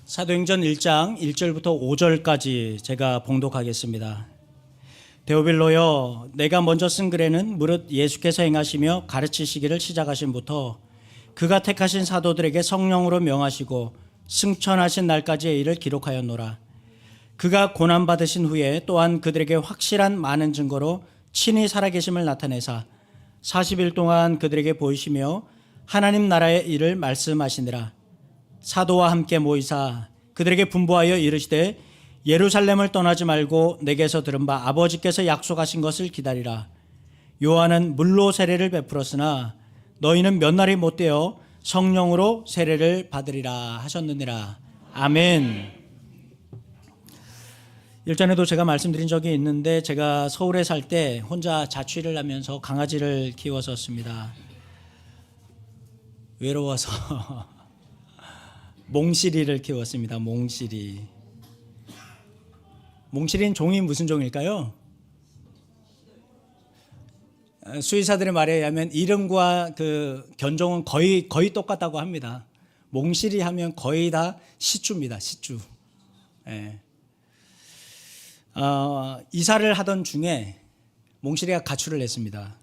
사도행전 1장 1절부터 5절까지 제가 봉독하겠습니다. 데오빌로여, 내가 먼저 쓴 글에는 무릇 예수께서 행하시며 가르치시기를 시작하신부터 그가 택하신 사도들에게 성령으로 명하시고 승천하신 날까지의 일을 기록하였노라. 그가 고난받으신 후에 또한 그들에게 확실한 많은 증거로 친히 살아계심을 나타내사 40일 동안 그들에게 보이시며 하나님 나라의 일을 말씀하시니라. 사도와 함께 모이사 그들에게 분부하여 이르시되 예루살렘을 떠나지 말고 내게서 들은 바 아버지께서 약속하신 것을 기다리라. 요한은 물로 세례를 베풀었으나 너희는 몇 날이 못되어 성령으로 세례를 받으리라 하셨느니라. 아멘. 일전에도 제가 말씀드린 적이 있는데 제가 서울에 살 때 혼자 자취를 하면서 강아지를 키웠었습니다. 외로워서 몽실이를 키웠습니다. 몽실이. 몽실이는 종이 무슨 종일까요? 수의사들의 말에 의하면 이름과 그 견종은 거의 똑같다고 합니다. 몽실이 하면 거의 다 시추입니다. 시추. 예. 이사를 하던 중에 몽실이가 가출을 했습니다.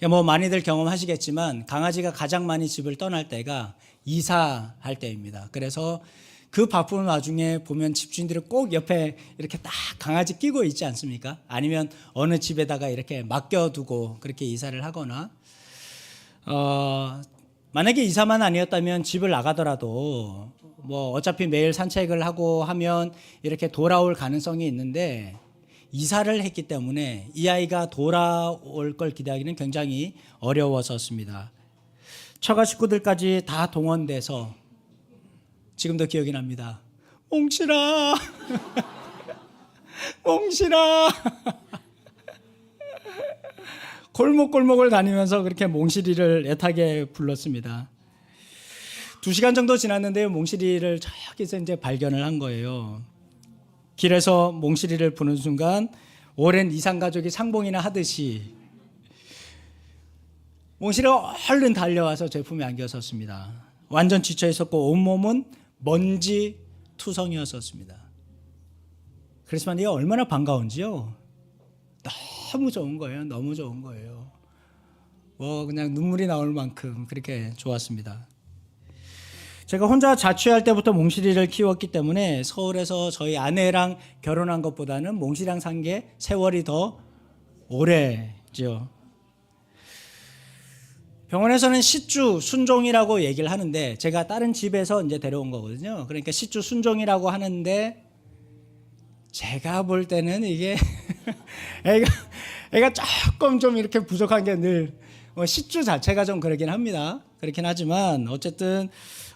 뭐 많이들 경험하시겠지만 강아지가 가장 많이 집을 떠날 때가 이사할 때입니다. 그래서 그 바쁜 와중에 보면 집주인들이 꼭 옆에 이렇게 딱 강아지 끼고 있지 않습니까? 아니면 어느 집에다가 이렇게 맡겨두고 그렇게 이사를 하거나 만약에 이사만 아니었다면 집을 나가더라도 뭐 어차피 매일 산책을 하고 하면 이렇게 돌아올 가능성이 있는데 이사를 했기 때문에 이 아이가 돌아올 걸 기대하기는 굉장히 어려웠었습니다. 처가 식구들까지 다 동원돼서 지금도 기억이 납니다. 몽실아, 몽실아. 골목골목을 다니면서 그렇게 몽실이를 애타게 불렀습니다. 2시간 정도 지났는데요, 몽실이를 저기서 이제 발견을 한 거예요. 길에서 몽실이를 부는 순간 오랜 이산가족이 상봉이나 하듯이 몽실이가 얼른 달려와서 제 품에 안겨섰습니다. 완전 지쳐 있었고 온몸은 먼지 투성이었었습니다. 그렇지만 이게 얼마나 반가운지요. 너무 좋은 거예요. 너무 좋은 거예요. 뭐 그냥 눈물이 나올 만큼 그렇게 좋았습니다. 제가 혼자 자취할 때부터 몽실이를 키웠기 때문에 서울에서 저희 아내랑 결혼한 것보다는 몽실이랑 산 게 세월이 더 오래죠. 병원에서는 시주 순종이라고 얘기를 하는데 제가 다른 집에서 이제 데려온 거거든요. 그러니까 시주 순종이라고 하는데 제가 볼 때는 이게 애가 조금 좀 이렇게 부족한 게 늘 시주 자체가 좀 그러긴 합니다. 그렇긴 하지만 어쨌든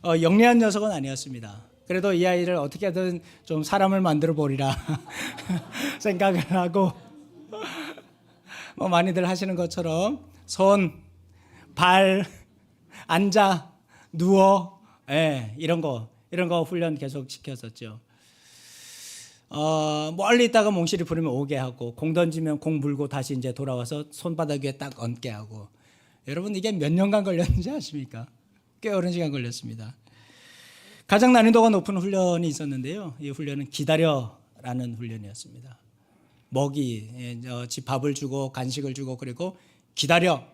영리한 녀석은 아니었습니다. 그래도 이 아이를 어떻게든 좀 사람을 만들어 보리라 생각을 하고 뭐 많이들 하시는 것처럼 손, 발, 앉아, 누워, 이런 거 훈련 계속 시켰었죠. 멀리 있다가 몽실이 부르면 오게 하고 공 던지면 공 물고 다시 이제 돌아와서 손바닥 위에 딱 얹게 하고. 여러분 이게 몇 년간 걸렸는지 아십니까? 꽤 오랜 시간 걸렸습니다. 가장 난이도가 높은 훈련이 있었는데요. 이 훈련은 기다려라는 훈련이었습니다. 집 밥을 주고 간식을 주고 그리고 기다려.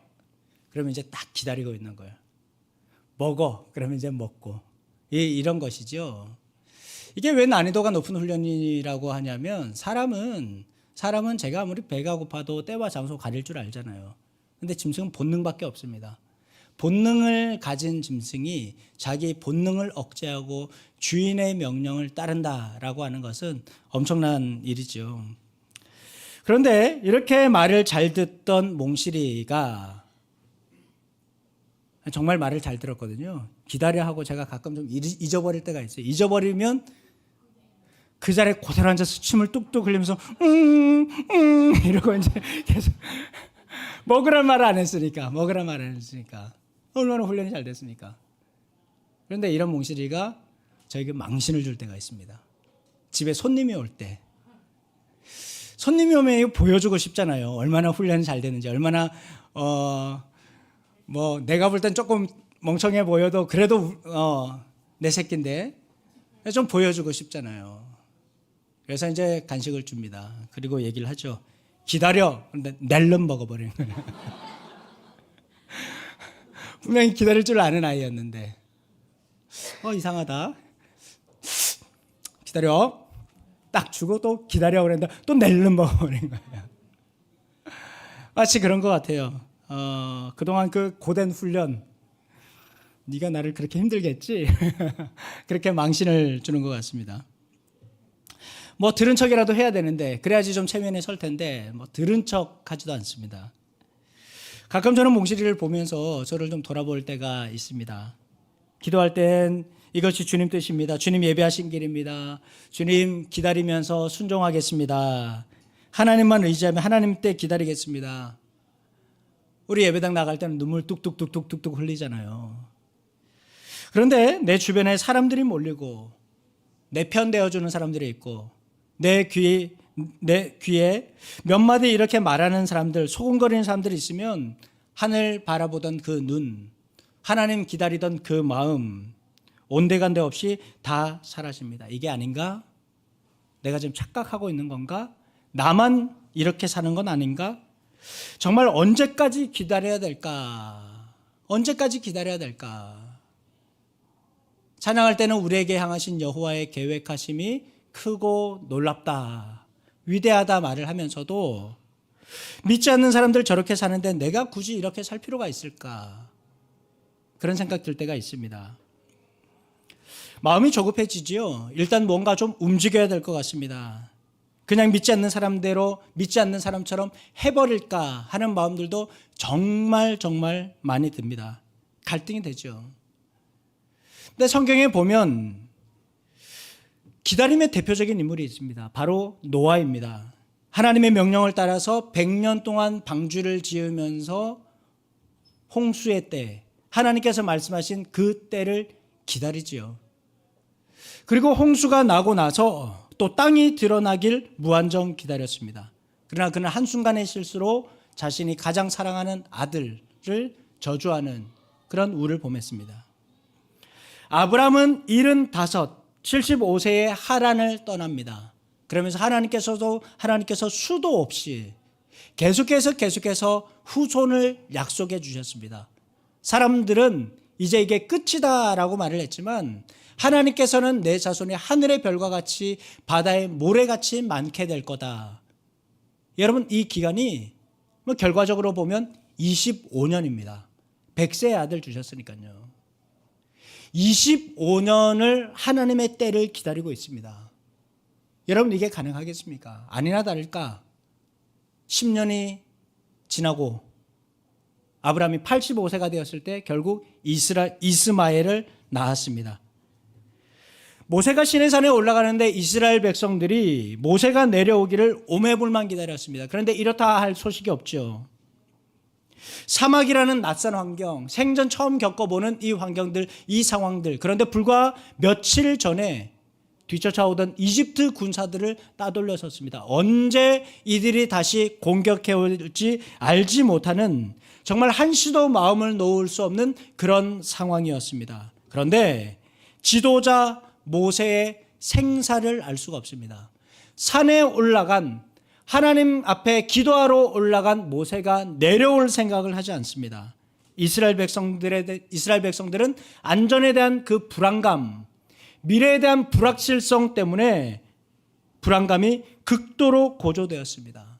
그러면 이제 딱 기다리고 있는 거예요. 먹어. 그러면 이제 먹고. 이런 것이죠. 이게 왜 난이도가 높은 훈련이라고 하냐면 사람은 제가 아무리 배가 고파도 때와 장소 가릴 줄 알잖아요. 근데 짐승은 본능밖에 없습니다. 본능을 가진 짐승이 자기 본능을 억제하고 주인의 명령을 따른다라고 하는 것은 엄청난 일이죠. 그런데 이렇게 말을 잘 듣던 몽실이가 정말 말을 잘 들었거든요. 기다려 하고 제가 가끔 좀 잊어버릴 때가 있어요. 잊어버리면 그 자리에 그대로 앉아서 침을 뚝뚝 흘리면서 이러고 이제 계속 먹으란 말을 안 했으니까 얼마나 훈련이 잘 됐습니까? 그런데 이런 몽실이가 저에게 망신을 줄 때가 있습니다. 집에 손님이 올 때 손님이 오면 이거 보여주고 싶잖아요. 얼마나 훈련이 잘 되는지, 얼마나 뭐 내가 볼 땐 조금 멍청해 보여도 그래도 내 새끼인데 좀 보여주고 싶잖아요. 그래서 이제 간식을 줍니다. 그리고 얘기를 하죠. 기다려. 그런데 낼름 먹어버리는 거예요. 분명히 기다릴 줄 아는 아이였는데 이상하다. 기다려. 딱 주고 또 기다려 그랬는데 또 낼름 먹어버린 거예요. 마치 그런 것 같아요. 그동안 그 고된 훈련, 네가 나를 그렇게 힘들게 했지? 그렇게 망신을 주는 것 같습니다. 뭐 들은 척이라도 해야 되는데 그래야지 좀 체면에 설 텐데 뭐 들은 척 하지도 않습니다. 가끔 저는 몽실이를 보면서 저를 좀 돌아볼 때가 있습니다. 기도할 땐 이것이 주님 뜻입니다. 주님 예배하신 길입니다. 주님 기다리면서 순종하겠습니다. 하나님만 의지하면 하나님 때 기다리겠습니다. 우리 예배당 나갈 때는 눈물 뚝뚝뚝뚝뚝뚝 흘리잖아요. 그런데 내 주변에 사람들이 몰리고 내 편 되어주는 사람들이 있고 내 귀에 몇 마디 이렇게 말하는 사람들, 소곤거리는 사람들이 있으면 하늘 바라보던 그 눈, 하나님 기다리던 그 마음, 온데간데 없이 다 사라집니다. 이게 아닌가? 내가 지금 착각하고 있는 건가? 나만 이렇게 사는 건 아닌가? 정말 언제까지 기다려야 될까? 언제까지 기다려야 될까? 찬양할 때는 우리에게 향하신 여호와의 계획하심이 크고 놀랍다, 위대하다 말을 하면서도 믿지 않는 사람들 저렇게 사는데 내가 굳이 이렇게 살 필요가 있을까? 그런 생각 들 때가 있습니다. 마음이 조급해지지요. 일단 뭔가 좀 움직여야 될 것 같습니다. 그냥 믿지 않는 사람대로 믿지 않는 사람처럼 해버릴까 하는 마음들도 정말 많이 듭니다. 갈등이 되죠. 근데 성경에 보면 기다림의 대표적인 인물이 있습니다. 바로 노아입니다. 하나님의 명령을 따라서 100년 동안 방주를 지으면서 홍수의 때, 하나님께서 말씀하신 그 때를 기다리지요. 그리고 홍수가 나고 나서 또 땅이 드러나길 무한정 기다렸습니다. 그러나 그는 한순간의 실수로 자신이 가장 사랑하는 아들을 저주하는 그런 우를 범했습니다. 아브라함은 75, 75세에 하란을 떠납니다. 그러면서 하나님께서 수도 없이 계속해서 후손을 약속해 주셨습니다. 사람들은 이제 이게 끝이다라고 말을 했지만 하나님께서는 내 자손이 하늘의 별과 같이 바다의 모래같이 많게 될 거다. 여러분, 이 기간이 결과적으로 보면 25년입니다. 100세의 아들 주셨으니까요. 25년을 하나님의 때를 기다리고 있습니다. 여러분, 이게 가능하겠습니까? 아니나 다를까 10년이 지나고 아브라함이 85세가 되었을 때 결국 이스마엘을 낳았습니다. 모세가 시내산에 올라가는데 이스라엘 백성들이 모세가 내려오기를 오매불만 기다렸습니다. 그런데 이렇다 할 소식이 없죠. 사막이라는 낯선 환경, 생전 처음 겪어보는 이 환경들, 이 상황들. 그런데 불과 며칠 전에 뒤쫓아오던 이집트 군사들을 따돌렸었습니다. 언제 이들이 다시 공격해 올지 알지 못하는 정말 한시도 마음을 놓을 수 없는 그런 상황이었습니다. 그런데 지도자 모세의 생사를 알 수가 없습니다. 산에 올라간, 하나님 앞에 기도하러 올라간 모세가 내려올 생각을 하지 않습니다. 이스라엘 백성들은 안전에 대한 그 불안감, 미래에 대한 불확실성 때문에 불안감이 극도로 고조되었습니다.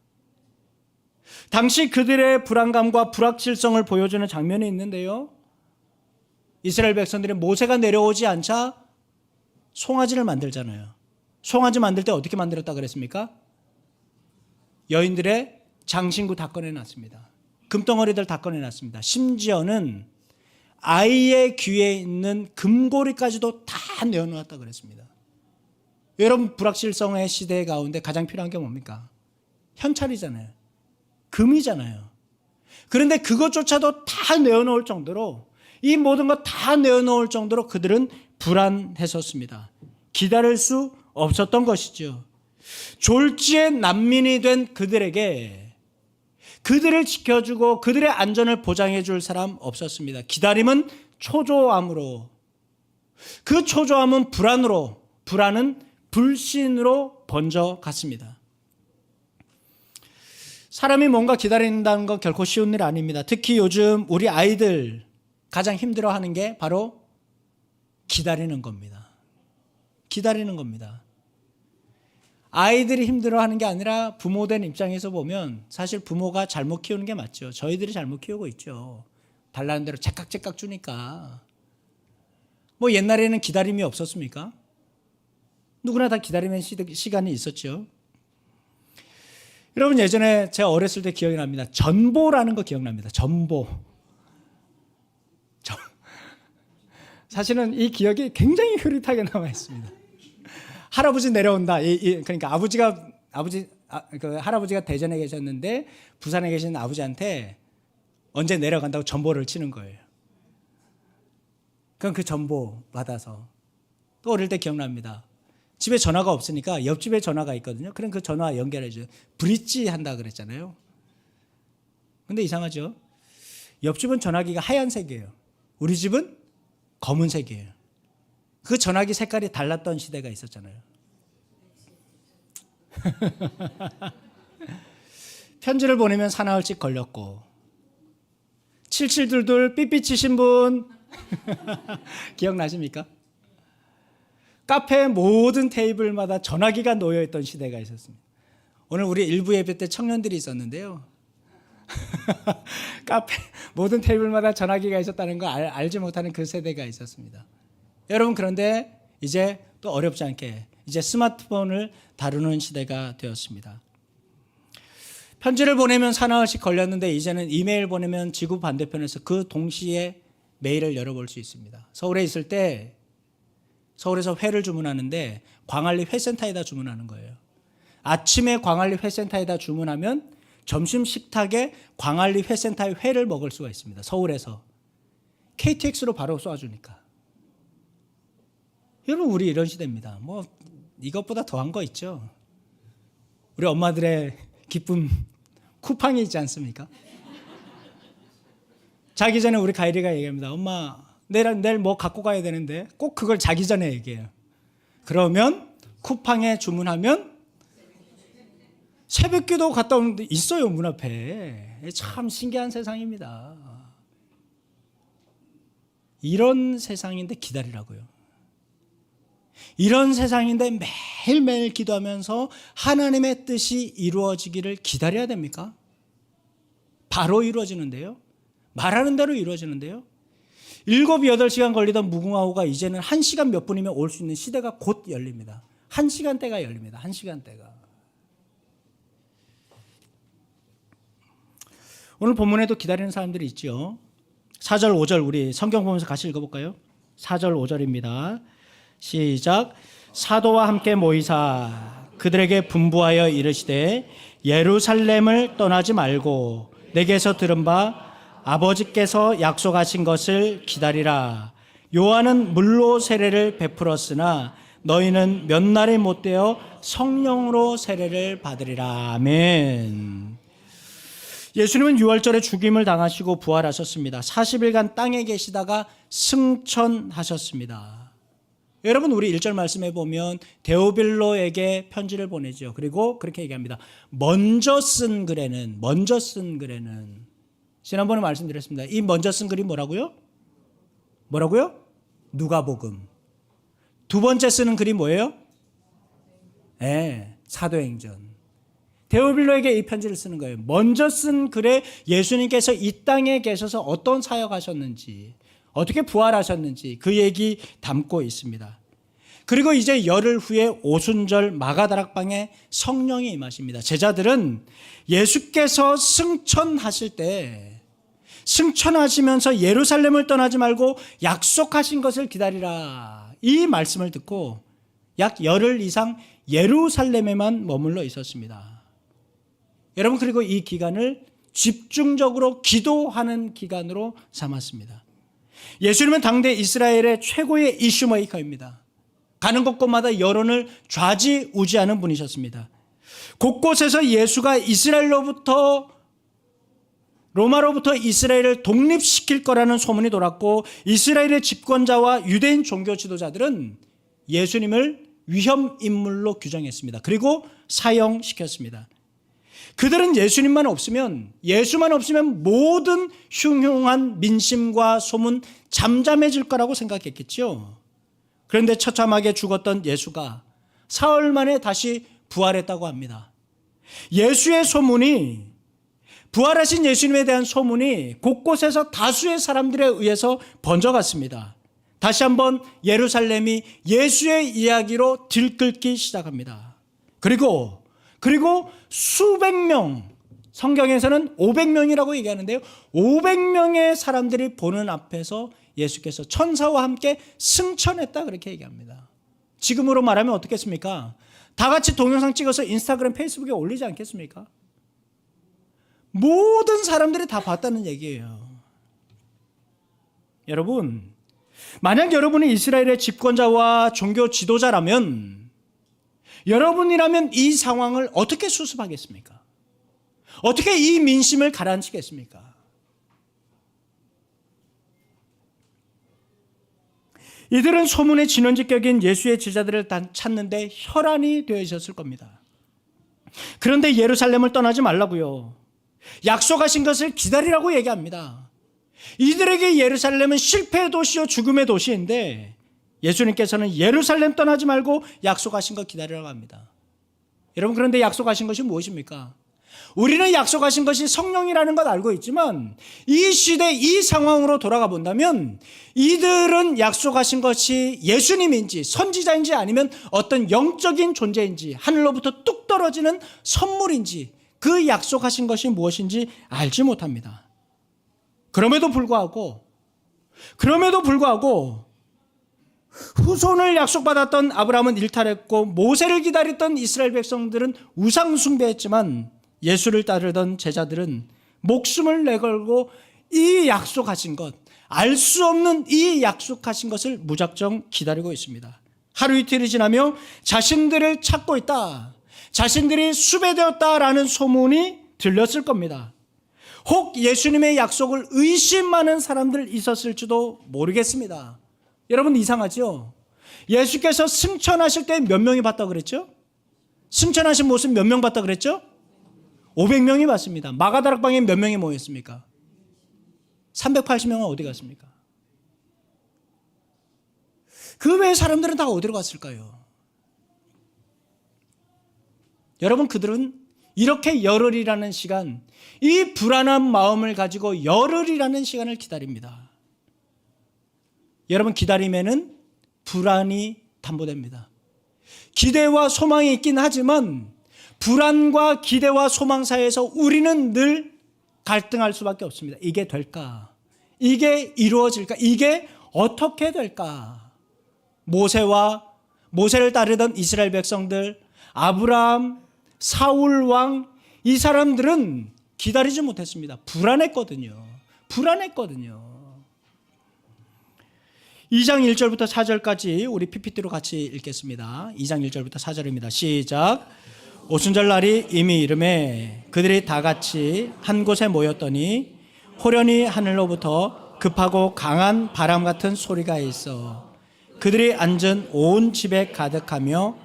당시 그들의 불안감과 불확실성을 보여주는 장면이 있는데요. 이스라엘 백성들이 모세가 내려오지 않자 송아지를 만들잖아요. 송아지 만들 때 어떻게 만들었다 그랬습니까? 여인들의 장신구 다 꺼내놨습니다. 금덩어리들 다 꺼내놨습니다. 심지어는 아이의 귀에 있는 금고리까지도 다 내어놓았다 그랬습니다. 여러분, 불확실성의 시대 가운데 가장 필요한 게 뭡니까? 현찰이잖아요. 금이잖아요. 그런데 그것조차도 다 내어놓을 정도로, 이 모든 것 다 내어놓을 정도로 그들은 불안했었습니다. 기다릴 수 없었던 것이죠. 졸지의 난민이 된 그들에게 그들을 지켜주고 그들의 안전을 보장해 줄 사람 없었습니다. 기다림은 초조함으로, 그 초조함은 불안으로, 불안은 불신으로 번져갔습니다. 사람이 뭔가 기다린다는 건 결코 쉬운 일 아닙니다. 특히 요즘 우리 아이들 가장 힘들어하는 게 바로 기다리는 겁니다. 기다리는 겁니다. 아이들이 힘들어하는 게 아니라 부모된 입장에서 보면 사실 부모가 잘못 키우는 게 맞죠. 저희들이 잘못 키우고 있죠. 달라는 대로 제깍제깍 주니까. 뭐 옛날에는 기다림이 없었습니까? 누구나 다 기다리는 시간이 있었죠. 여러분 예전에 제가 어렸을 때 기억이 납니다. 전보라는 거 기억납니다. 전보. 사실은 이 기억이 굉장히 흐릿하게 남아 있습니다. 할아버지 내려온다. 그러니까 할아버지가 대전에 계셨는데 부산에 계신 아버지한테 언제 내려간다고 전보를 치는 거예요. 그럼 그 전보 받아서 또 어릴 때 기억납니다. 집에 전화가 없으니까 옆집에 전화가 있거든요. 그럼 그 전화 연결해줘요. 브릿지 한다 그랬잖아요. 근데 이상하죠. 옆집은 전화기가 하얀색이에요. 우리 집은 검은색이에요. 그 전화기 색깔이 달랐던 시대가 있었잖아요. 편지를 보내면 사나흘씩 걸렸고 7722 삐삐 치신 분 기억나십니까? 카페 모든 테이블마다 전화기가 놓여있던 시대가 있었습니다. 오늘 우리 일부 예배 때 청년들이 있었는데요. 카페 모든 테이블마다 전화기가 있었다는 거 알지 못하는 그 세대가 있었습니다. 여러분 그런데 이제 또 어렵지 않게 이제 스마트폰을 다루는 시대가 되었습니다. 편지를 보내면 사나흘씩 걸렸는데 이제는 이메일 보내면 지구 반대편에서 그 동시에 메일을 열어볼 수 있습니다. 서울에 있을 때 서울에서 회를 주문하는데 광안리 회센터에다 주문하는 거예요. 아침에 광안리 회센터에다 주문하면 점심 식탁에 광안리 회센터의 회를 먹을 수가 있습니다. 서울에서 KTX로 바로 쏴주니까. 여러분 우리 이런 시대입니다. 뭐 이것보다 더한 거 있죠. 우리 엄마들의 기쁨 쿠팡이 있지 않습니까? 자기 전에 우리 가일이가 얘기합니다. 엄마 내일 뭐 갖고 가야 되는데 꼭 그걸 자기 전에 얘기해요. 그러면 쿠팡에 주문하면 새벽기도 갔다 오는데 있어요. 문 앞에. 참 신기한 세상입니다. 이런 세상인데 기다리라고요. 이런 세상인데 매일매일 기도하면서 하나님의 뜻이 이루어지기를 기다려야 됩니까? 바로 이루어지는데요. 말하는 대로 이루어지는데요. 7, 8시간 걸리던 무궁화호가 이제는 1시간 몇 분이면 올 수 있는 시대가 곧 열립니다. 1시간대가 열립니다. 1시간대가. 오늘 본문에도 기다리는 사람들이 있죠. 4절, 5절 우리 성경 보면서 같이 읽어볼까요? 4절, 5절입니다. 시작. 사도와 함께 모이사 그들에게 분부하여 이르시되 예루살렘을 떠나지 말고 내게서 들은 바 아버지께서 약속하신 것을 기다리라. 요한은 물로 세례를 베풀었으나 너희는 몇 날이 못되어 성령으로 세례를 받으리라. 아멘. 예수님은 6월절에 죽임을 당하시고 부활하셨습니다. 40일간 땅에 계시다가 승천하셨습니다. 여러분 우리 1절 말씀에 보면 데오빌로에게 편지를 보내죠. 그리고 그렇게 얘기합니다. 먼저 쓴 글에는 지난번에 말씀드렸습니다. 이 먼저 쓴 글이 뭐라고요? 누가복음. 두 번째 쓰는 글이 뭐예요? 사도행전. 데오빌로에게 이 편지를 쓰는 거예요. 먼저 쓴 글에 예수님께서 이 땅에 계셔서 어떤 사역하셨는지, 어떻게 부활하셨는지 그 얘기 담고 있습니다. 그리고 이제 열흘 후에 오순절 마가다락방에 성령이 임하십니다. 제자들은 예수께서 승천하실 때 승천하시면서 예루살렘을 떠나지 말고 약속하신 것을 기다리라. 이 말씀을 듣고 약 열흘 이상 예루살렘에만 머물러 있었습니다. 여러분 그리고 이 기간을 집중적으로 기도하는 기간으로 삼았습니다. 예수님은 당대 이스라엘의 최고의 이슈메이커입니다. 가는 곳곳마다 여론을 좌지우지하는 분이셨습니다. 곳곳에서 예수가 로마로부터 이스라엘을 독립시킬 거라는 소문이 돌았고 이스라엘의 집권자와 유대인 종교 지도자들은 예수님을 위험 인물로 규정했습니다. 그리고 사형시켰습니다. 그들은 예수만 없으면 모든 흉흉한 민심과 소문 잠잠해질 거라고 생각했겠죠. 그런데 처참하게 죽었던 예수가 사흘 만에 다시 부활했다고 합니다. 부활하신 예수님에 대한 소문이 곳곳에서 다수의 사람들에 의해서 번져갔습니다. 다시 한번 예루살렘이 예수의 이야기로 들끓기 시작합니다. 그리고 수백 명, 성경에서는 500명이라고 얘기하는데요. 500명의 사람들이 보는 앞에서 예수께서 천사와 함께 승천했다 그렇게 얘기합니다. 지금으로 말하면 어떻겠습니까? 다 같이 동영상 찍어서 인스타그램, 페이스북에 올리지 않겠습니까? 모든 사람들이 다 봤다는 얘기예요. 여러분, 만약 여러분이 이스라엘의 집권자와 종교 지도자라면 여러분이라면 이 상황을 어떻게 수습하겠습니까? 어떻게 이 민심을 가라앉히겠습니까? 이들은 소문의 진원지격인 예수의 제자들을 찾는데 혈안이 되어 있었을 겁니다. 그런데 예루살렘을 떠나지 말라고요. 약속하신 것을 기다리라고 얘기합니다. 이들에게 예루살렘은 실패의 도시요 죽음의 도시인데 예수님께서는 예루살렘 떠나지 말고 약속하신 것 기다리라고 합니다. 여러분, 그런데 약속하신 것이 무엇입니까? 우리는 약속하신 것이 성령이라는 것 알고 있지만 이 시대 이 상황으로 돌아가 본다면 이들은 약속하신 것이 예수님인지 선지자인지 아니면 어떤 영적인 존재인지 하늘로부터 뚝 떨어지는 선물인지 그 약속하신 것이 무엇인지 알지 못합니다. 그럼에도 불구하고 후손을 약속받았던 아브라함은 일탈했고 모세를 기다렸던 이스라엘 백성들은 우상 숭배했지만 예수를 따르던 제자들은 목숨을 내걸고 이 약속하신 것, 알 수 없는 이 약속하신 것을 무작정 기다리고 있습니다. 하루 이틀이 지나며 자신들을 찾고 있다, 자신들이 수배되었다라는 소문이 들렸을 겁니다. 혹 예수님의 약속을 의심하는 사람들 있었을지도 모르겠습니다. 여러분, 이상하죠? 예수께서 승천하실 때 몇 명이 봤다고 그랬죠? 승천하신 모습 몇 명 봤다고 그랬죠? 500명이 봤습니다. 마가다락방에 몇 명이 모였습니까? 380명은 어디 갔습니까? 그 외의 사람들은 다 어디로 갔을까요? 여러분, 그들은 이렇게 열흘이라는 시간, 이 불안한 마음을 가지고 열흘이라는 시간을 기다립니다. 여러분, 기다림에는 불안이 담보됩니다. 기대와 소망이 있긴 하지만 불안과 기대와 소망 사이에서 우리는 늘 갈등할 수밖에 없습니다. 이게 될까? 이게 이루어질까? 이게 어떻게 될까? 모세를 따르던 이스라엘 백성들, 아브라함, 사울 왕, 이 사람들은 기다리지 못했습니다. 불안했거든요. 2장 1절부터 4절까지 우리 PPT로 같이 읽겠습니다. 2장 1절부터 4절입니다. 시작. 오순절 날이 이미 이르매 그들이 다 같이 한 곳에 모였더니 호련히 하늘로부터 급하고 강한 바람 같은 소리가 있어 그들이 앉은 온 집에 가득하며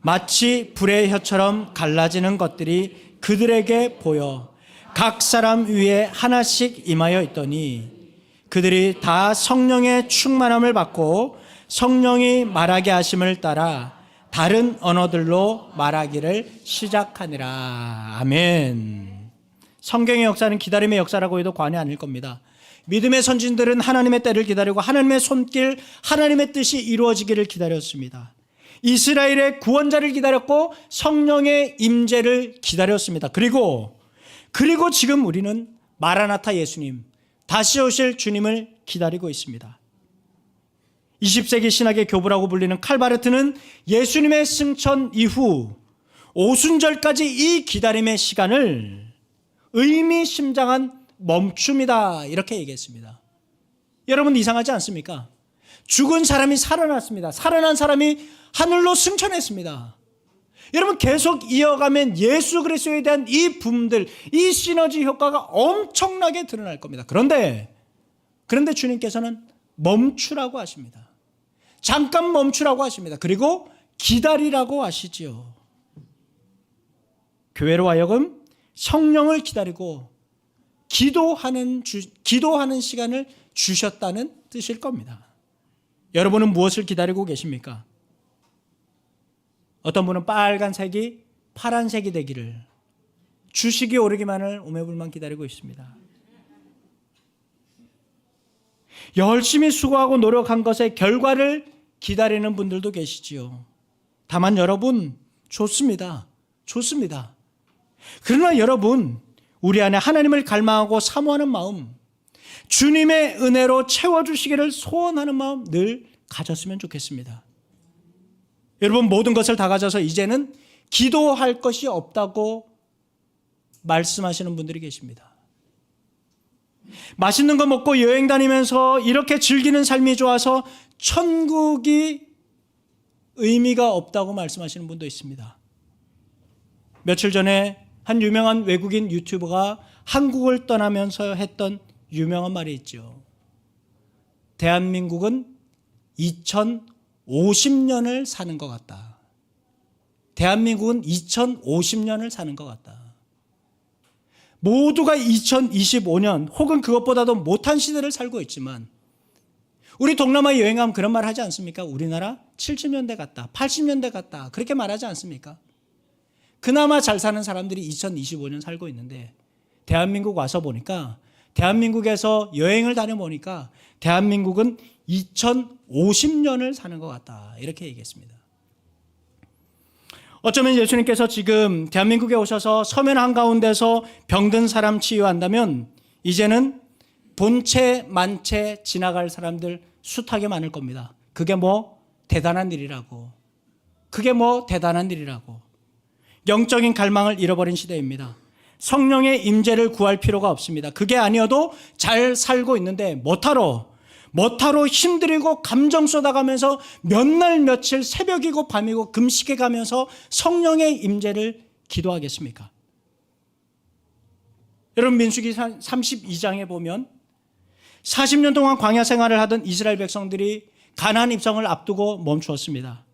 마치 불의 혀처럼 갈라지는 것들이 그들에게 보여 각 사람 위에 하나씩 임하여 있더니 그들이 다 성령의 충만함을 받고 성령이 말하게 하심을 따라 다른 언어들로 말하기를 시작하니라. 아멘. 성경의 역사는 기다림의 역사라고 해도 과언이 아닐 겁니다. 믿음의 선진들은 하나님의 때를 기다리고 하나님의 손길, 하나님의 뜻이 이루어지기를 기다렸습니다. 이스라엘의 구원자를 기다렸고 성령의 임재를 기다렸습니다. 그리고 지금 우리는 마라나타 예수님, 다시 오실 주님을 기다리고 있습니다. 20세기 신학의 교부라고 불리는 칼바르트는 예수님의 승천 이후 오순절까지 이 기다림의 시간을 의미심장한 멈춤이다 이렇게 얘기했습니다. 여러분, 이상하지 않습니까? 죽은 사람이 살아났습니다. 살아난 사람이 하늘로 승천했습니다. 여러분, 계속 이어가면 예수 그리스도에 대한 이 붐들, 이 시너지 효과가 엄청나게 드러날 겁니다. 그런데 주님께서는 멈추라고 하십니다. 잠깐 멈추라고 하십니다. 그리고 기다리라고 하시지요. 교회로 하여금 성령을 기다리고 기도하는 시간을 주셨다는 뜻일 겁니다. 여러분은 무엇을 기다리고 계십니까? 어떤 분은 빨간색이 파란색이 되기를, 주식이 오르기만을 오매불만 기다리고 있습니다. 열심히 수고하고 노력한 것의 결과를 기다리는 분들도 계시지요. 다만 여러분, 좋습니다. 그러나 여러분, 우리 안에 하나님을 갈망하고 사모하는 마음, 주님의 은혜로 채워주시기를 소원하는 마음 늘 가졌으면 좋겠습니다. 여러분, 모든 것을 다 가져서 이제는 기도할 것이 없다고 말씀하시는 분들이 계십니다. 맛있는 거 먹고 여행 다니면서 이렇게 즐기는 삶이 좋아서 천국이 의미가 없다고 말씀하시는 분도 있습니다. 며칠 전에 한 유명한 외국인 유튜버가 한국을 떠나면서 했던 유명한 말이 있죠. 대한민국은 2050년을 사는 것 같다. 대한민국은 2050년을 사는 것 같다. 모두가 2025년 혹은 그것보다도 못한 시대를 살고 있지만 우리 동남아 여행하면 그런 말 하지 않습니까? 우리나라 70년대 같다, 80년대 같다, 그렇게 말하지 않습니까? 그나마 잘 사는 사람들이 2025년 살고 있는데 대한민국 와서 보니까, 대한민국에서 여행을 다녀보니까 대한민국은 2050년을 사는 것 같다, 이렇게 얘기했습니다. 어쩌면 예수님께서 지금 대한민국에 오셔서 서면 한가운데서 병든 사람 치유한다면 이제는 본체 만체 지나갈 사람들 숱하게 많을 겁니다. 그게 뭐 대단한 일이라고. 영적인 갈망을 잃어버린 시대입니다. 성령의 임재를 구할 필요가 없습니다. 그게 아니어도 잘 살고 있는데 뭐하러 힘들이고 감정 쏟아가면서 몇 날 며칠 새벽이고 밤이고 금식해 가면서 성령의 임재를 기도하겠습니까? 여러분, 민수기 32장에 보면 40년 동안 광야 생활을 하던 이스라엘 백성들이 가나안 입성을 앞두고 멈추었습니다.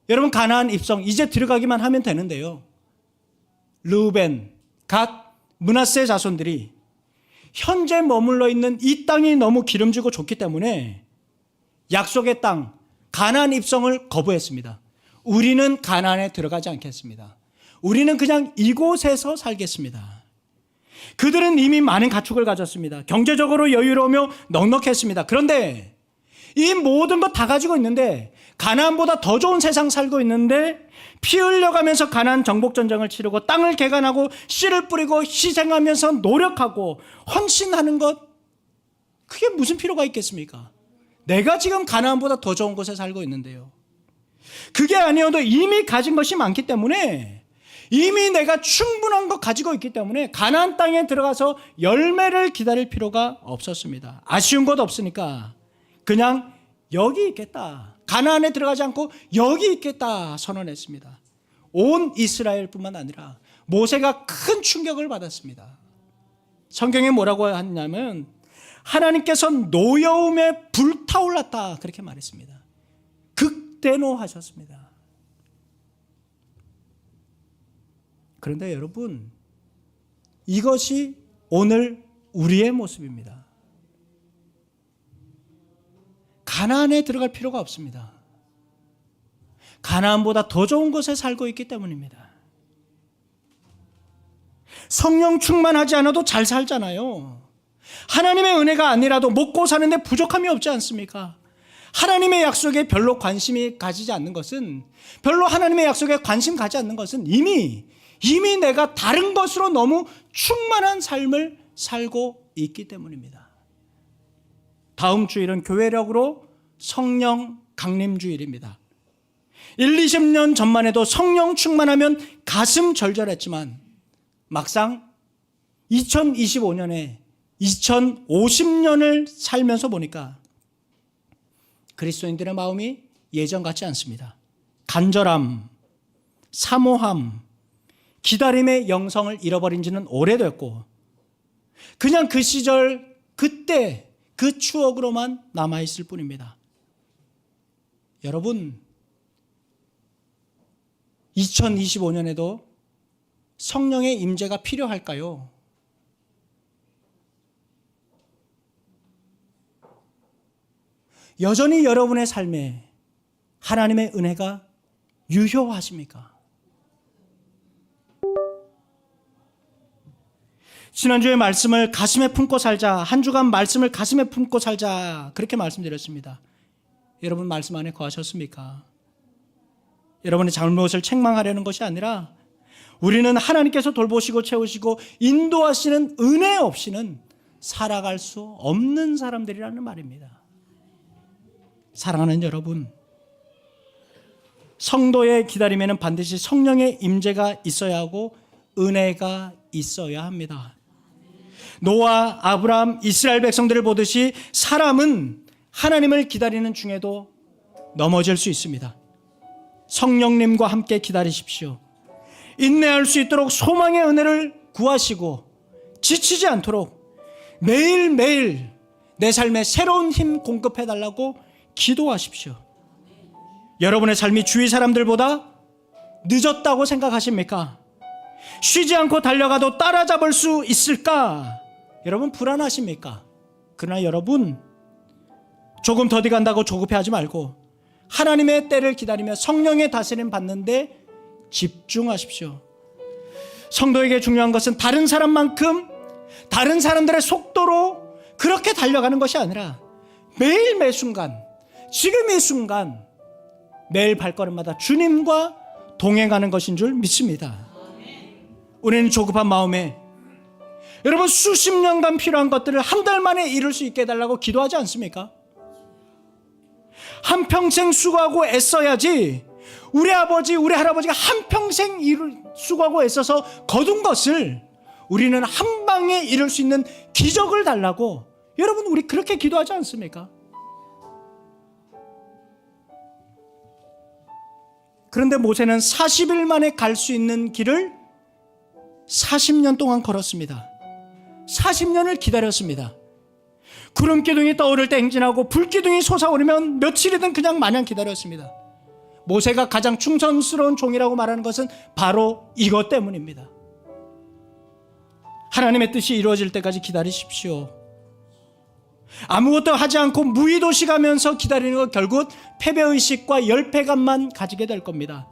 여러분, 가나안 입성 이제 들어가기만 하면 되는데요. 르우벤, 갓, 므낫세 자손들이 현재 머물러 있는 이 땅이 너무 기름지고 좋기 때문에 약속의 땅, 가나안 입성을 거부했습니다. 우리는 가나안에 들어가지 않겠습니다. 우리는 그냥 이곳에서 살겠습니다. 그들은 이미 많은 가축을 가졌습니다. 경제적으로 여유로우며 넉넉했습니다. 그런데 이 모든 것 다 가지고 있는데 가나안보다 더 좋은 세상 살고 있는데 피 흘려가면서 가나안 정복전쟁을 치르고 땅을 개간하고 씨를 뿌리고 희생하면서 노력하고 헌신하는 것, 그게 무슨 필요가 있겠습니까? 내가 지금 가나안보다 더 좋은 곳에 살고 있는데요. 그게 아니어도 이미 가진 것이 많기 때문에, 이미 내가 충분한 것 가지고 있기 때문에 가나안 땅에 들어가서 열매를 기다릴 필요가 없었습니다. 아쉬운 것 없으니까 그냥 여기 있겠다, 가나안에 들어가지 않고 여기 있겠다 선언했습니다. 온 이스라엘뿐만 아니라 모세가 큰 충격을 받았습니다. 성경에 뭐라고 하냐면 하나님께서 노여움에 불타올랐다, 그렇게 말했습니다. 극대노하셨습니다. 그런데 여러분, 이것이 오늘 우리의 모습입니다. 가나안에 들어갈 필요가 없습니다. 가나안보다 더 좋은 곳에 살고 있기 때문입니다. 성령 충만하지 않아도 잘 살잖아요. 하나님의 은혜가 아니라도 먹고 사는데 부족함이 없지 않습니까? 하나님의 약속에 별로 관심이 가지지 않는 것은, 별로 하나님의 약속에 관심 가지 않는 것은 이미 내가 다른 것으로 너무 충만한 삶을 살고 있기 때문입니다. 다음 주일은 교회력으로 성령 강림주일입니다. 20년 전만 해도 성령 충만하면 가슴 절절했지만 막상 2025년에 2050년을 살면서 보니까 그리스도인들의 마음이 예전 같지 않습니다. 간절함, 사모함, 기다림의 영성을 잃어버린 지는 오래됐고 그냥 그 시절 그때 그 추억으로만 남아있을 뿐입니다. 여러분, 2025년에도 성령의 임재가 필요할까요? 여전히 여러분의 삶에 하나님의 은혜가 유효하십니까? 지난주에 말씀을 가슴에 품고 살자, 한 주간 말씀을 가슴에 품고 살자, 그렇게 말씀드렸습니다. 여러분 말씀 안에 거하셨습니까? 여러분의 잘못을 책망하려는 것이 아니라 우리는 하나님께서 돌보시고 채우시고 인도하시는 은혜 없이는 살아갈 수 없는 사람들이라는 말입니다. 사랑하는 여러분, 성도의 기다림에는 반드시 성령의 임재가 있어야 하고 은혜가 있어야 합니다. 노아, 아브라함, 이스라엘 백성들을 보듯이 사람은 하나님을 기다리는 중에도 넘어질 수 있습니다. 성령님과 함께 기다리십시오. 인내할 수 있도록 소망의 은혜를 구하시고 지치지 않도록 매일매일 내 삶에 새로운 힘 공급해달라고 기도하십시오. 여러분의 삶이 주위 사람들보다 늦었다고 생각하십니까? 쉬지 않고 달려가도 따라잡을 수 있을까? 여러분 불안하십니까? 그러나 여러분 조금 더디 간다고 조급해하지 말고 하나님의 때를 기다리며 성령의 다스림 받는데 집중하십시오. 성도에게 중요한 것은 다른 사람만큼 다른 사람들의 속도로 그렇게 달려가는 것이 아니라 매일 매 순간, 지금 이 순간 매일 발걸음마다 주님과 동행하는 것인 줄 믿습니다. 우리는 조급한 마음에 여러분 수십 년간 필요한 것들을 한 달 만에 이룰 수 있게 해달라고 기도하지 않습니까? 한평생 수고하고 애써야지 우리 아버지 우리 할아버지가 한평생 수고하고 애써서 거둔 것을 우리는 한 방에 이룰 수 있는 기적을 달라고 여러분 우리 그렇게 기도하지 않습니까? 그런데 모세는 40일 만에 갈 수 있는 길을 40년 동안 걸었습니다. 40년을 기다렸습니다. 구름 기둥이 떠오를 때 행진하고 불 기둥이 솟아오르면 며칠이든 그냥 마냥 기다렸습니다. 모세가 가장 충성스러운 종이라고 말하는 것은 바로 이것 때문입니다. 하나님의 뜻이 이루어질 때까지 기다리십시오. 아무것도 하지 않고 무의도식하면서 기다리는 것 결국 패배의식과 열패감만 가지게 될 겁니다.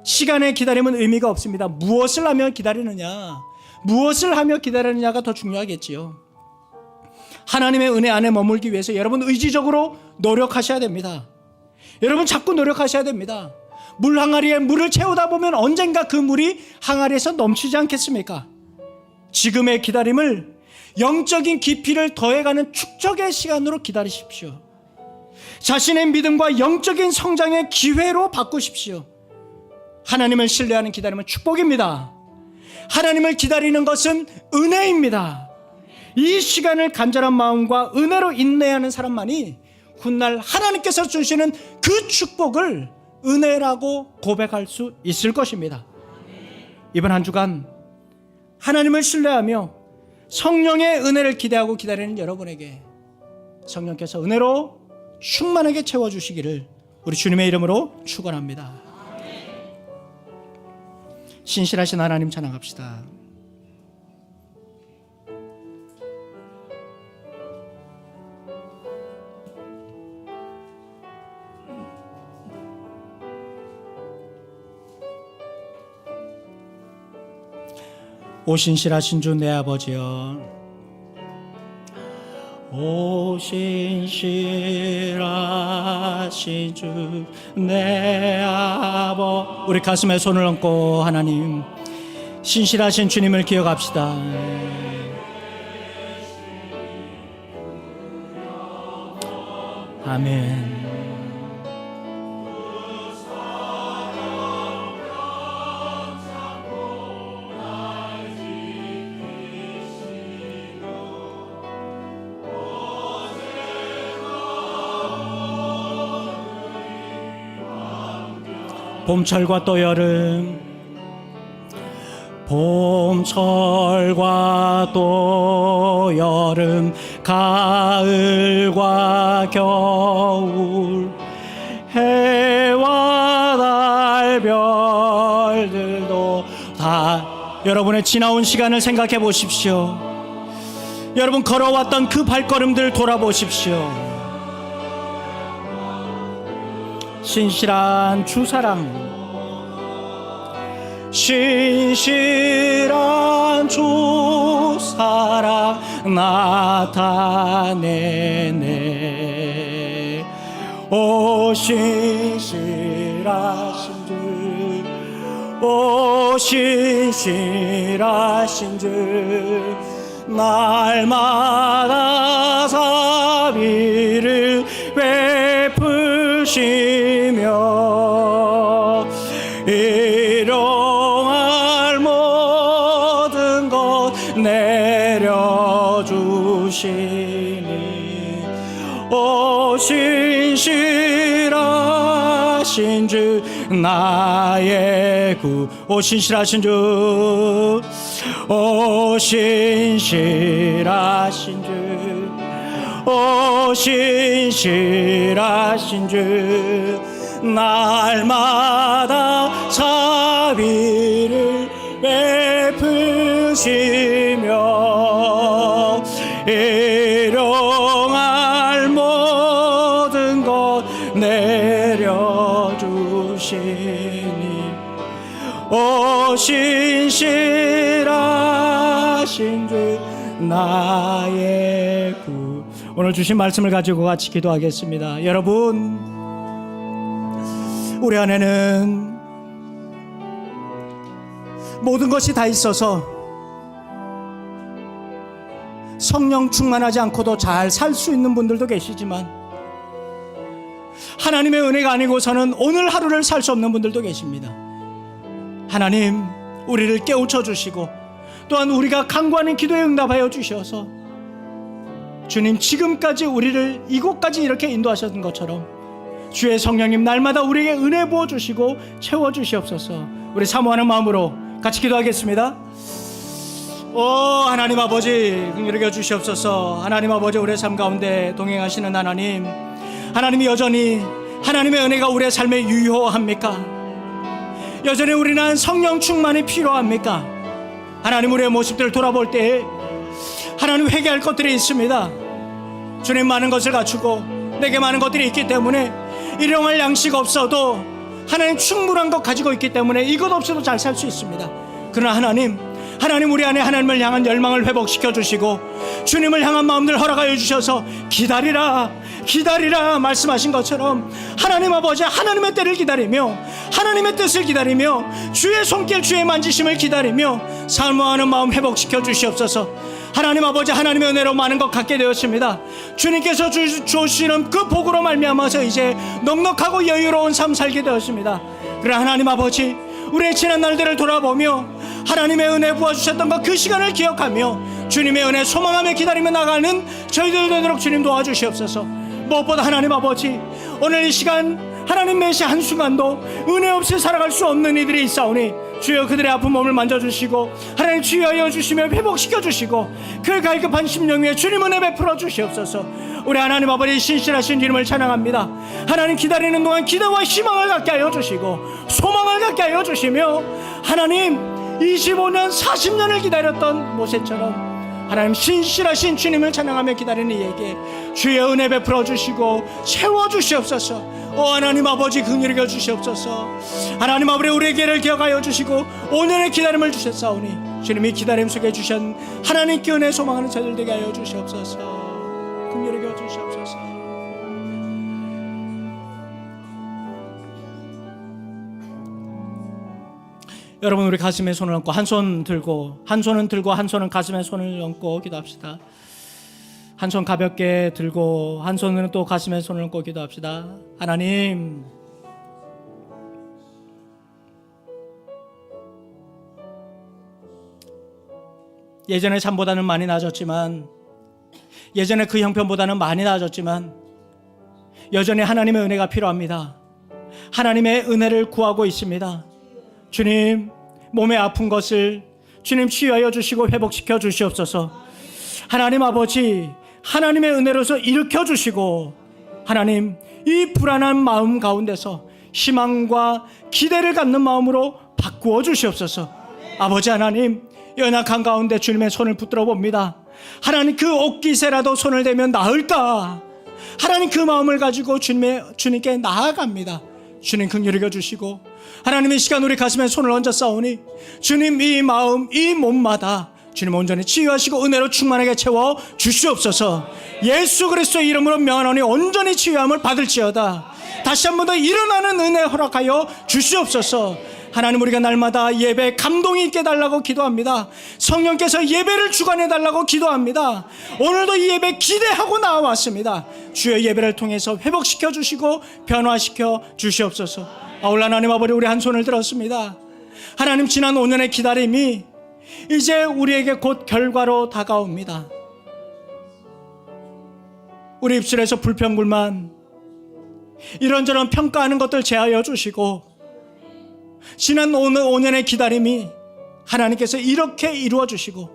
시간의 기다림은 의미가 없습니다. 무엇을 하며 기다리느냐, 무엇을 하며 기다리느냐가 더 중요하겠지요. 하나님의 은혜 안에 머물기 위해서 여러분 의지적으로 노력하셔야 됩니다. 여러분 자꾸 노력하셔야 됩니다. 물 항아리에 물을 채우다 보면 언젠가 그 물이 항아리에서 넘치지 않겠습니까? 지금의 기다림을 영적인 깊이를 더해가는 축적의 시간으로 기다리십시오. 자신의 믿음과 영적인 성장의 기회로 바꾸십시오. 하나님을 신뢰하는 기다림은 축복입니다. 하나님을 기다리는 것은 은혜입니다. 이 시간을 간절한 마음과 은혜로 인내하는 사람만이 훗날 하나님께서 주시는 그 축복을 은혜라고 고백할 수 있을 것입니다. 이번 한 주간 하나님을 신뢰하며 성령의 은혜를 기대하고 기다리는 여러분에게 성령께서 은혜로 충만하게 채워주시기를 우리 주님의 이름으로 축원합니다. 신실하신 하나님 찬양합시다. 오 신실하신 주 내 아버지여, 오 신실하신 주 내 아버, 우리 가슴에 손을 얹고 하나님 신실하신 주님을 기억합시다. 아멘. 봄철과 또 여름, 봄철과 또 여름, 가을과 겨울, 해와 달 별 여러분의 지나온 시간을 생각해 보십시오. 여러분 걸어왔던 그 발걸음들 돌아보십시오. 신실한 주사랑, 신실한 주사랑 나타내네. 오 신실하신 주, 오 신실하신 주, 날마다 자비를 베푸시며 일용할 모든 것 내려주시니. 오 신실하신 주 나의 구, 오 신실하신 주, 오 신실하신 주, 오 신실하신 주, 날마다 자비를 베푸시며 일용할 모든 것 내려주시니. 오 신실하신 주 나의 구. 오늘 주신 말씀을 가지고 같이 기도하겠습니다. 여러분, 우리 안에는 모든 것이 다 있어서 성령 충만하지 않고도 잘 살 수 있는 분들도 계시지만, 하나님의 은혜가 아니고서는 오늘 하루를 살 수 없는 분들도 계십니다. 하나님, 우리를 깨우쳐 주시고 또한 우리가 간구하는 기도에 응답하여 주셔서 주님, 지금까지 우리를 이곳까지 이렇게 인도하셨던 것처럼 주의 성령님 날마다 우리에게 은혜 부어주시고 채워주시옵소서. 우리 사모하는 마음으로 같이 기도하겠습니다. 오 하나님 아버지, 긍휼히 여주시옵소서. 하나님 아버지, 우리의 삶 가운데 동행하시는 하나님, 하나님이 여전히 하나님의 은혜가 우리의 삶에 유효합니까? 여전히 우리는 성령 충만이 필요합니까? 하나님, 우리의 모습들을 돌아볼 때 하나님 회개할 것들이 있습니다. 주님, 많은 것을 갖추고 내게 많은 것들이 있기 때문에 일용할 양식 없어도 하나님 충분한 것 가지고 있기 때문에 이것 없이도 잘 살 수 있습니다. 그러나 하나님 우리 안에 하나님을 향한 열망을 회복시켜 주시고 주님을 향한 마음들 허락하여 주셔서 기다리라 말씀하신 것처럼 하나님 아버지, 하나님의 때를 기다리며 하나님의 뜻을 기다리며 주의 손길, 주의 만지심을 기다리며 사모하는 마음 회복시켜 주시옵소서. 하나님 아버지, 하나님의 은혜로 많은 것 갖게 되었습니다. 주님께서 주시는 그 복으로 말미암아서 이제 넉넉하고 여유로운 삶 살게 되었습니다. 그러나 하나님 아버지, 우리의 지난 날들을 돌아보며 하나님의 은혜 부어주셨던 것, 그 시간을 기억하며 주님의 은혜 소망하며 기다리며 나가는 저희들 되도록 주님 도와주시옵소서. 무엇보다 하나님 아버지, 오늘 이 시간 하나님 메시 한순간도 은혜 없이 살아갈 수 없는 이들이 있사오니 주여 그들의 아픈 몸을 만져주시고 하나님 치유하여 주시며 회복시켜 주시고 그 갈급한 심령 위에 주님 은혜 베풀어 주시옵소서. 우리 하나님 아버지, 신실하신 이름을 찬양합니다. 하나님, 기다리는 동안 기대와 희망을 갖게 하여 주시고 소망을 갖게 하여 주시며 하나님 25년 40년을 기다렸던 모세처럼 하나님 신실하신 주님을 찬양하며 기다리는 이에게 주의 은혜 베풀어 주시고 채워 주시옵소서. 오 하나님 아버지, 긍휼히 여겨 주시옵소서. 하나님 아버지, 우리의 길을 기억하여 주시고 오늘의 기다림을 주셨사오니 주님이 기다림 속에 주신 하나님께 은혜 소망하는 저들 되게 하여 주시옵소서. 긍휼히 여겨 주시옵소서. 여러분, 우리 가슴에 손을 얹고 한 손은 들고 한 손은 가슴에 손을 얹고 기도합시다. 한 손 가볍게 들고 한 손은 또 가슴에 손을 얹고 기도합시다. 하나님, 예전의 삶보다는 많이 나아졌지만, 예전의 그 형편보다는 많이 나아졌지만 여전히 하나님의 은혜가 필요합니다. 하나님의 은혜를 구하고 있습니다. 주님, 몸에 아픈 것을 주님 치유하여 주시고 회복시켜 주시옵소서. 하나님 아버지, 하나님의 은혜로서 일으켜 주시고 하나님, 이 불안한 마음 가운데서 희망과 기대를 갖는 마음으로 바꾸어 주시옵소서. 아버지 하나님, 연약한 가운데 주님의 손을 붙들어 봅니다. 하나님, 그 옷깃에라도 손을 대면 나을까? 하나님, 그 마음을 가지고 주님께 나아갑니다. 주님 긍휼히 여겨주시고, 하나님의 시간 우리 가슴에 손을 얹어 싸우니 주님, 이 마음, 이 몸마다 주님 온전히 치유하시고 은혜로 충만하게 채워 주시옵소서. 예수 그리스도의 이름으로 명하노니 온전히 치유함을 받을지어다. 다시 한 번 더 일어나는 은혜 허락하여 주시옵소서. 하나님, 우리가 날마다 예배 감동이 있게 달라고 기도합니다. 성령께서 예배를 주관해 달라고 기도합니다. 오늘도 이 예배 기대하고 나와왔습니다. 주의 예배를 통해서 회복시켜 주시고 변화시켜 주시옵소서. 아울러 하나님 아버지, 우리 한 손을 들었습니다. 하나님, 지난 5년의 기다림이 이제 우리에게 곧 결과로 다가옵니다. 우리 입술에서 불평불만, 이런저런 평가하는 것들 제하여 주시고, 지난 5년의 기다림이 하나님께서 이렇게 이루어 주시고,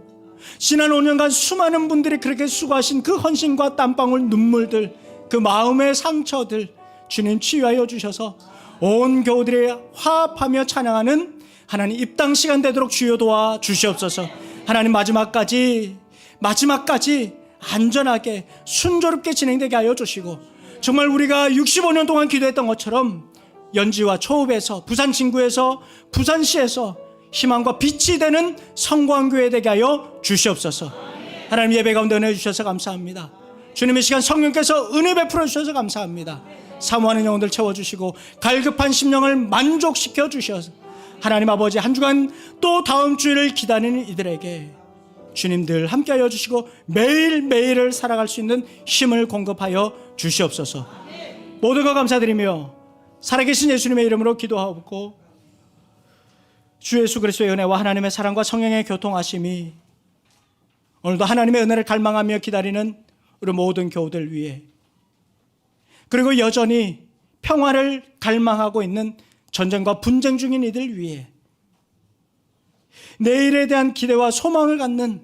지난 5년간 수많은 분들이 그렇게 수고하신 그 헌신과 땀방울 눈물들, 그 마음의 상처들 주님 치유하여 주셔서 온 교우들이 화합하며 찬양하는 하나님 입당 시간 되도록 주여 도와 주시옵소서. 하나님, 마지막까지 안전하게 순조롭게 진행되게 하여 주시고, 정말 우리가 65년 동안 기도했던 것처럼 연지와 초읍에서, 부산 진구에서, 부산시에서 희망과 빛이 되는 성광교회 되게 하여 주시옵소서. 하나님, 예배 가운데 은혜 주셔서 감사합니다. 주님의 시간 성령께서 은혜 베풀어 주셔서 감사합니다. 사모하는 영혼들 채워주시고 갈급한 심령을 만족시켜 주셔서 하나님 아버지, 한 주간 또 다음 주일을 기다리는 이들에게 주님 늘 함께하여 주시고 매일매일을 살아갈 수 있는 힘을 공급하여 주시옵소서. 모든 것 감사드리며 살아계신 예수님의 이름으로 기도하옵고, 주 예수 그리스도의 은혜와 하나님의 사랑과 성령의 교통하심이 오늘도 하나님의 은혜를 갈망하며 기다리는 우리 모든 교우들 위해, 그리고 여전히 평화를 갈망하고 있는 전쟁과 분쟁 중인 이들 위해, 내일에 대한 기대와 소망을 갖는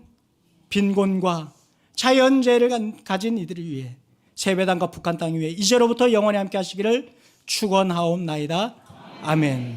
빈곤과 자연재해를 가진 이들을 위해, 세배당과 북한 땅 위에 이제로부터 영원히 함께 하시기를 축원하옵나이다. 아멘.